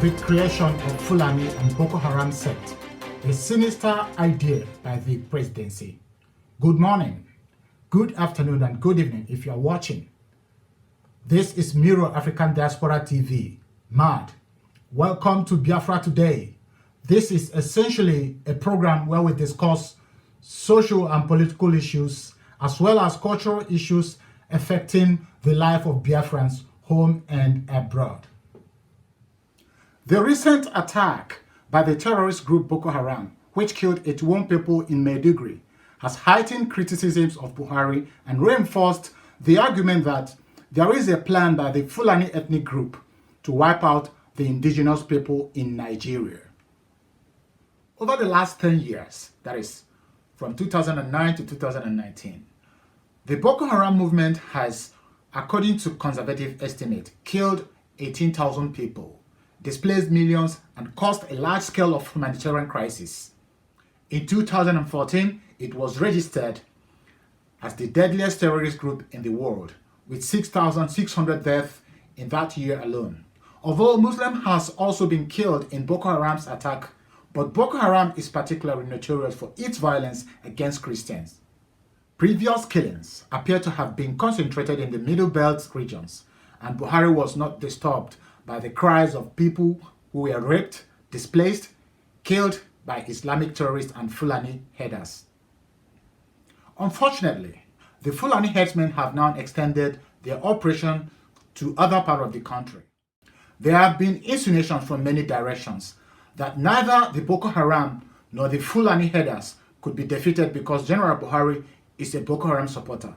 the creation of Fulani and Boko Haram sect, a sinister idea by the presidency. Good morning, good afternoon, and good evening if you are watching. This is Mirror African Diaspora TV, MAD. Welcome to Biafra Today. This is essentially a program where we discuss social and political issues as well as cultural issues affecting the life of Biafrans home and abroad. The recent attack by the terrorist group Boko Haram, which killed 81 people in Maiduguri, has heightened criticisms of Buhari and reinforced the argument that there is a plan by the Fulani ethnic group to wipe out the indigenous people in Nigeria. Over the last 10 years, that is, from 2009 to 2019, the Boko Haram movement has, according to conservative estimate, killed 18,000 people, displaced millions, and caused a large scale of humanitarian crisis. In 2014, it was registered as the deadliest terrorist group in the world, with 6,600 deaths in that year alone. Although Muslim has also been killed in Boko Haram's attack, but Boko Haram is particularly notorious for its violence against Christians. Previous killings appear to have been concentrated in the Middle Belt regions, and Buhari was not disturbed by the cries of people who were raped, displaced, killed by Islamic terrorists and Fulani herders. Unfortunately, the Fulani herdsmen have now extended their operation to other parts of the country. There have been insinuations from many directions that neither the Boko Haram nor the Fulani herders could be defeated because General Buhari is a Boko Haram supporter,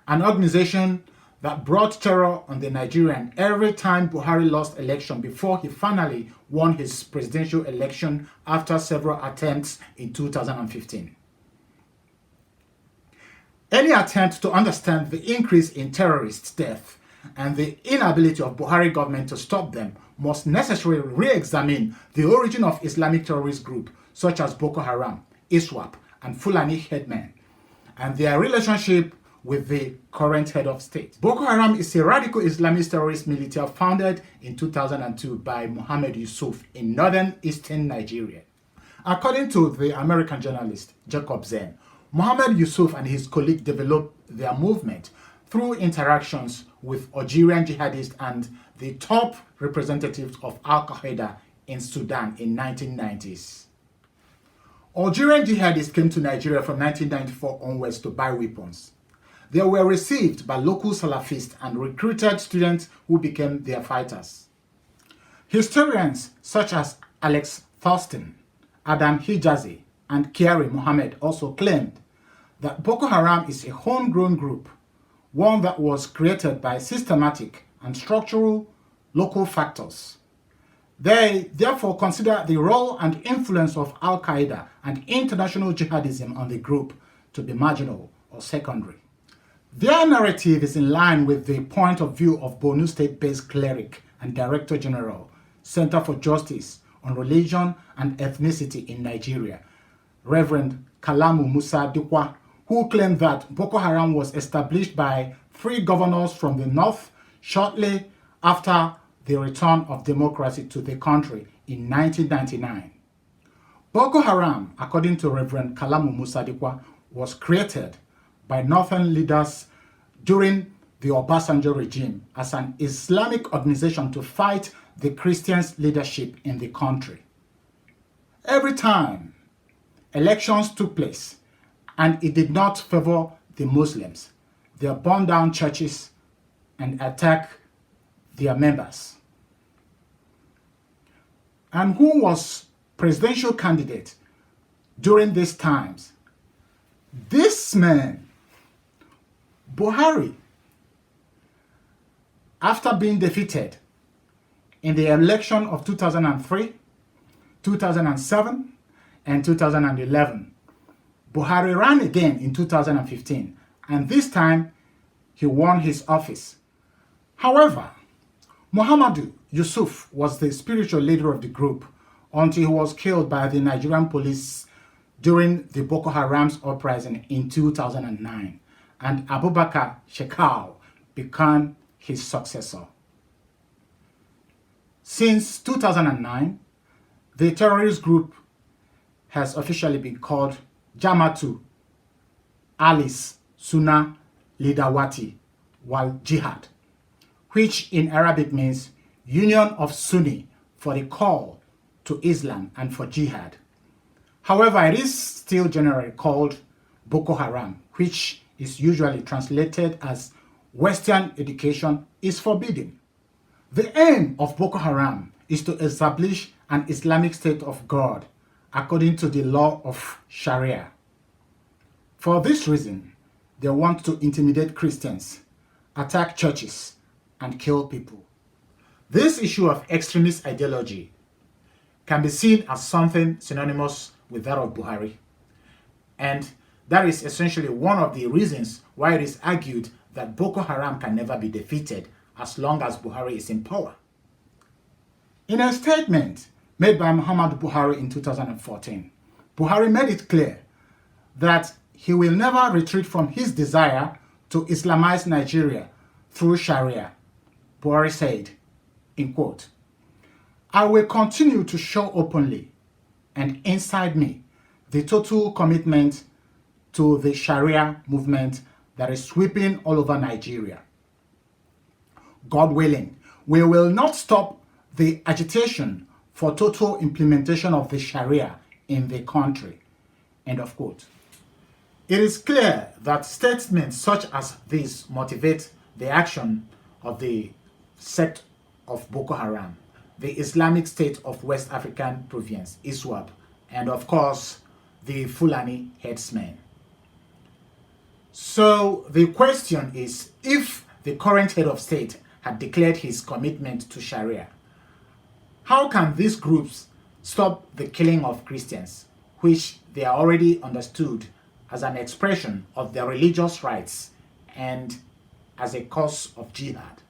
an organization that brought terror on the Nigerian every time Buhari lost election before he finally won his presidential election after several attempts in 2015. Any attempt to understand the increase in terrorist death and the inability of Buhari government to stop them must necessarily re-examine the origin of Islamic terrorist groups such as Boko Haram, Iswap, and Fulani headmen, and their relationship with the current head of state. Boko Haram is a radical Islamist terrorist militia founded in 2002 by Mohammed Yusuf in northern eastern Nigeria. According to the American journalist Jacob Zen, Mohammed Yusuf and his colleague developed their movement through interactions with Algerian jihadists and the top representatives of Al-Qaeda in Sudan in 1990s. Algerian jihadists came to Nigeria from 1994 onwards to buy weapons. They were received by local Salafists and recruited students who became their fighters. Historians such as Alex Thurston, Adam Hijazi, and Kiari Mohammed also claimed that Boko Haram is a homegrown group, one that was created by systematic and structural local factors. They therefore consider the role and influence of Al-Qaeda and international jihadism on the group to be marginal or secondary. Their narrative is in line with the point of view of Borno State-based cleric and Director General, Center for Justice on Religion and Ethnicity in Nigeria, Reverend Kalamu Musa Dikwa, who claimed that Boko Haram was established by 3 governors from the north shortly after the return of democracy to the country in 1999. Boko Haram, according to Reverend Kalamu Musa Dikwa, was created by northern leaders during the Obasanjo regime as an Islamic organization to fight the Christians' leadership in the country. Every time elections took place and it did not favor the Muslims, they burned down churches and attacked their members. And who was presidential candidate during these times? This man, Buhari, after being defeated in the election of 2003, 2007, and 2011, Buhari ran again in 2015, and this time he won his office. However, Mohammed Yusuf was the spiritual leader of the group until he was killed by the Nigerian police during the Boko Haram's uprising in 2009, and Abubakar Shekau became his successor. Since 2009, the terrorist group has officially been called Jamatu Alis Sunnah Lidawati wal Jihad, which in Arabic means Union of Sunni for the call to Islam and for jihad. However, it is still generally called Boko Haram, which is usually translated as Western education is forbidden. The aim of Boko Haram is to establish an Islamic state of God according to the law of Sharia. For this reason, they want to intimidate Christians, attack churches, and kill people. This issue of extremist ideology can be seen as something synonymous with that of Buhari. And that is essentially one of the reasons why it is argued that Boko Haram can never be defeated as long as Buhari is in power. In a statement made by Muhammadu Buhari in 2014, Buhari made it clear that he will never retreat from his desire to Islamize Nigeria through Sharia. Buhari said, in quote, "I will continue to show openly and inside me the total commitment to the Sharia movement that is sweeping all over Nigeria. God willing, we will not stop the agitation for total implementation of the Sharia in the country." End of quote. It is clear that statements such as these motivate the action of the sect of Boko Haram, the Islamic State of West African Province, Iswap, and of course, the Fulani headsmen. So the question is, if the current head of state had declared his commitment to Sharia, how can these groups stop the killing of Christians, which they are already understood as an expression of their religious rights and as a cause of jihad?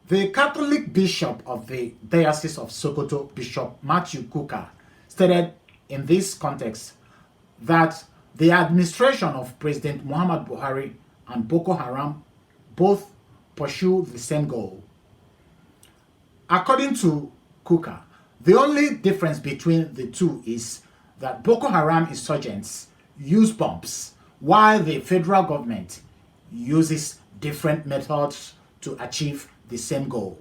The Catholic bishop of the Diocese of Sokoto, Bishop Matthew Kuka, stated in this context that the administration of President Muhammad Buhari and Boko Haram both pursue the same goal. According to Kuka, the only difference between the two is that Boko Haram insurgents use bombs, while the federal government uses different methods to achieve the same goal.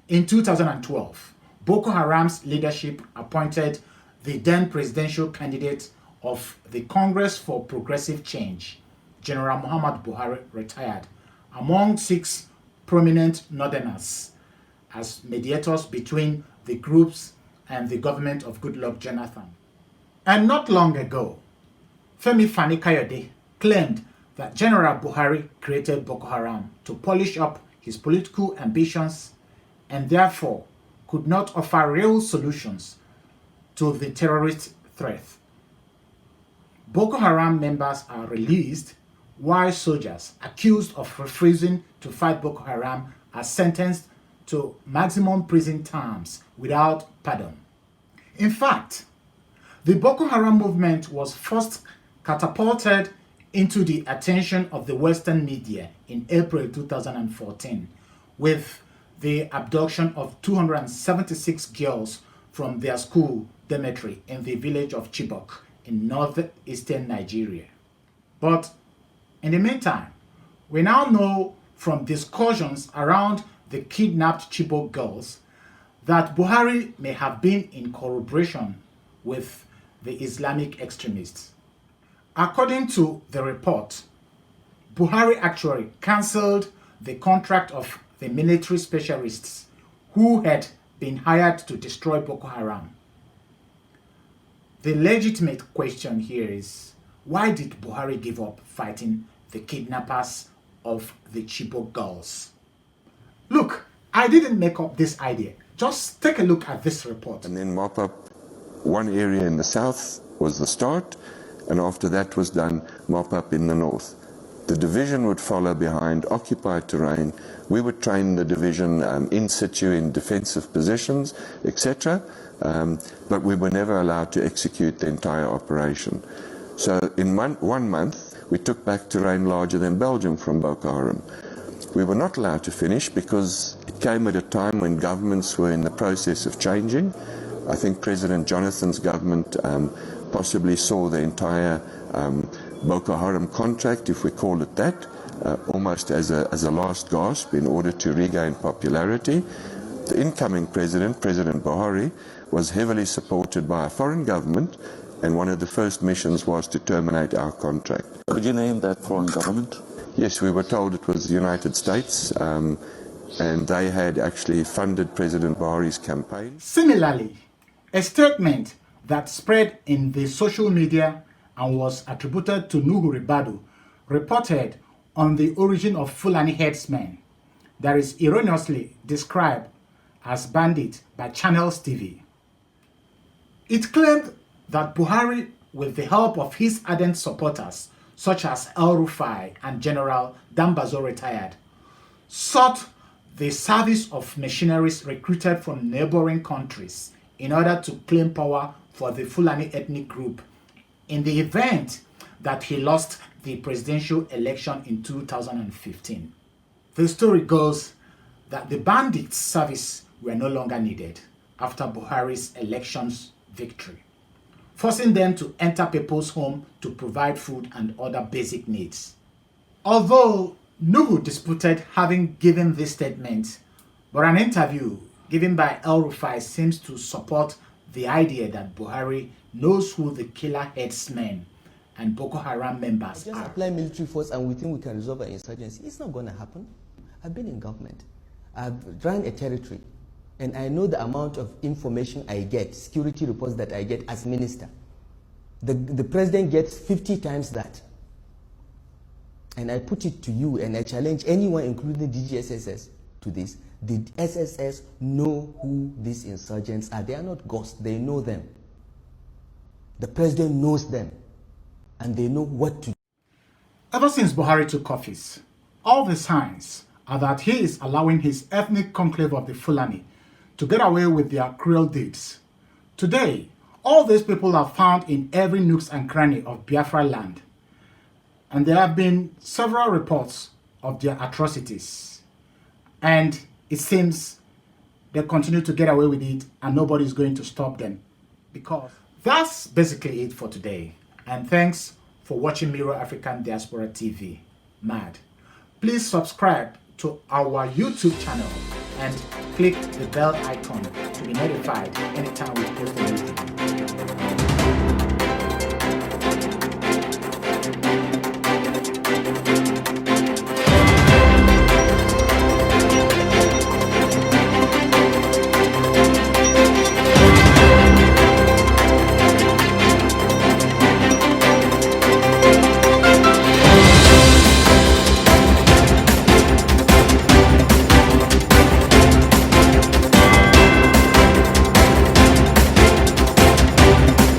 In 2012, Boko Haram's leadership appointed the then presidential candidate of the Congress for Progressive Change, General Muhammad Buhari, retired, among 6 prominent northerners as mediators between the groups and the government of Goodluck Jonathan. And not long ago, Femi Fani-Kayode claimed that General Buhari created Boko Haram to polish up his political ambitions and therefore could not offer real solutions to the terrorist threat. Boko Haram members are released while soldiers accused of refusing to fight Boko Haram are sentenced to maximum prison terms without pardon. In fact, the Boko Haram movement was first catapulted into the attention of the Western media in April 2014 with the abduction of 276 girls from their school dormitory in the village of Chibok in northeastern Nigeria. But in the meantime, we now know from discussions around the kidnapped Chibok girls that Buhari may have been in collaboration with the Islamic extremists. According to the report, Buhari actually cancelled the contract of the military specialists who had been hired to destroy Boko Haram. The legitimate question here is, why did Buhari give up fighting the kidnappers of the Chibok girls? Look, I didn't make up this idea. Just take a look at this report. And then mop up one area in the south was the start, and after that was done, mop up in the north. The division would follow behind occupied terrain. We would train the division in situ in defensive positions, etc. But we were never allowed to execute the entire operation. So in 1 month, we took back terrain larger than Belgium from Boko Haram. We were not allowed to finish because it came at a time when governments were in the process of changing. I think President Jonathan's government possibly saw the entire Boko Haram contract, if we call it that, almost as a last gasp in order to regain popularity. The incoming president, President Buhari, was heavily supported by a foreign government, and one of the first missions was to terminate our contract. Could you name that foreign government? Yes, we were told it was the United States, and they had actually funded President Buhari's campaign. Similarly, a statement that spread in the social media and was attributed to Nuhu Ribadu reported on the origin of Fulani headsmen that is erroneously described as bandits by Channels TV. It claimed that Buhari, with the help of his ardent supporters such as El-Rufai and General Dambazo retired, sought the service of machineries recruited from neighboring countries in order to claim power for the Fulani ethnic group in the event that he lost the presidential election in 2015. The story goes that the bandits' service were no longer needed after Buhari's elections victory, forcing them to enter people's homes to provide food and other basic needs. Although Nuhu disputed having given this statement, but an interview given by El-Rufai seems to support the idea that Buhari knows who the killer headsmen and Boko Haram members just are. apply military force and we think we can resolve an insurgency. It's not going to happen. I've been in government. I've run a territory. And I know the amount of information I get, security reports that I get as minister. The president gets 50 times that. And I put it to you and I challenge anyone, including the DGSSS, to this. The SSS know who these insurgents are. They are not ghosts. They know them. The president knows them. And they know what to do. Ever since Buhari took office, all the signs are that he is allowing his ethnic conclave of the Fulani to get away with their cruel deeds. Today, all these people are found in every nook and cranny of Biafra land, and there have been several reports of their atrocities. And it seems they continue to get away with it and nobody's going to stop them. Because that's basically it for today. And thanks for watching Mirror African Diaspora TV. Mad. Please subscribe to our YouTube channel and click the bell icon to be notified anytime we post a new